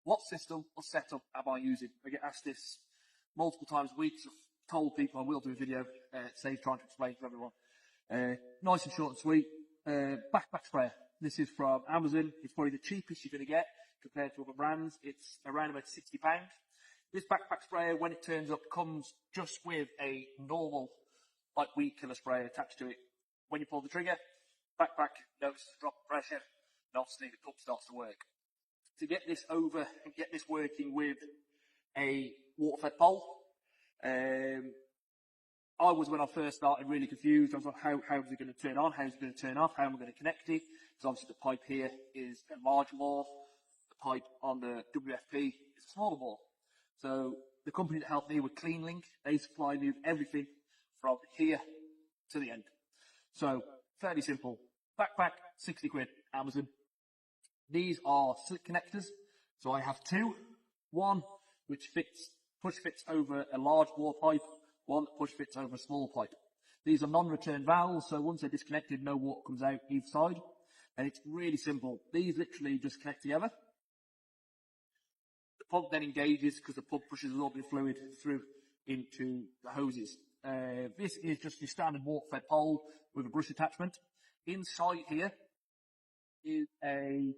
what system or setup am I using? I get asked this multiple times a week. So I've told people I will do a video, saves trying to explain to everyone. Nice and short and sweet. Backpack sprayer. This is from Amazon. It's probably the cheapest you're going to get compared to other brands. It's around about £60. This backpack sprayer, when it turns up, comes just with a normal, like weed killer sprayer attached to it. When you pull the trigger, backpack notices a drop of pressure, and obviously the pump starts to work. To get this over and get this working with a water-fed pole, I was, when I first started, really confused. I was like, how is it going to turn on? How is it going to turn off? How am I going to connect it? Because obviously the pipe here is a large bore. The pipe on the WFP is a smaller bore. So the company that helped me with CleanLink, they supply me with everything from here to the end. So fairly simple. Backpack, 60 quid, Amazon. These are slick connectors. So I have two. One which push fits over a large bore pipe. One that push fits over a small pipe. These are non-return valves, so once they're disconnected, no water comes out either side. And it's really simple. These literally just connect together. The pump then engages because the pump pushes a little bit of fluid through into the hoses. This is just your standard water-fed pole with a brush attachment. Inside here is a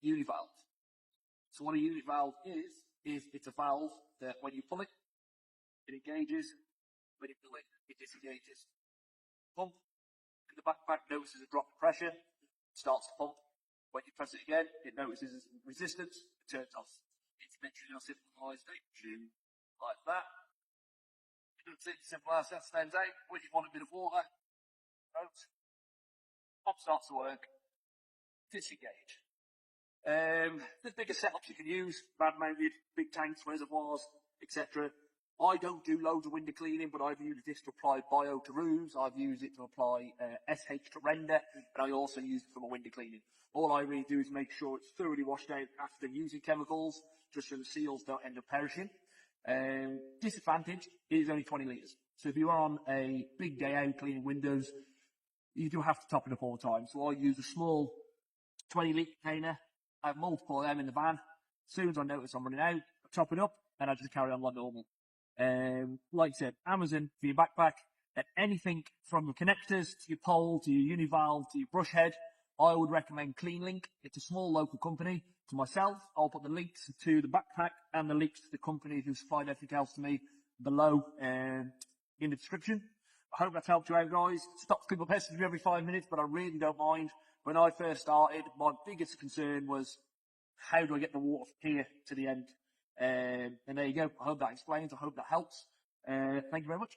unit valve. So what a unit valve is it's a valve that when you pull it, it engages. When you pull it, it disengages. Pump. The backpack notices a drop of pressure, starts to pump. When you press it again, it notices resistance, it turns off. It's literally a simplification like that. That's it, simple as that stands out. When you want a bit of water, pump starts to work, disengage. There's bigger setups you can use, man-mounted, big tanks, reservoirs, etc. I don't do loads of window cleaning, but I've used this to apply bio to roofs. I've used it to apply SH to render, and I also use it for my window cleaning. All I really do is make sure it's thoroughly washed out after using chemicals, just so the seals don't end up perishing. Disadvantage is only 20 litres. So if you're on a big day out cleaning windows, you do have to top it up all the time. So I use a small 20-litre container. I have multiple of them in the van. As soon as I notice I'm running out, I top it up, and I just carry on like normal. Like I said, Amazon for your backpack, and anything from your connectors to your pole to your univalve to your brush head, I would recommend CleanLink. It's a small local company. To myself, I'll put the links to the backpack and the links to the company who supplied everything else to me below in the description. I hope that's helped you out, guys. Stop people pestering me every 5 minutes, but I really don't mind. When I first started, my biggest concern was, how do I get the water from here to the end? And there you go. I hope that explains. I hope that helps. Thank you very much.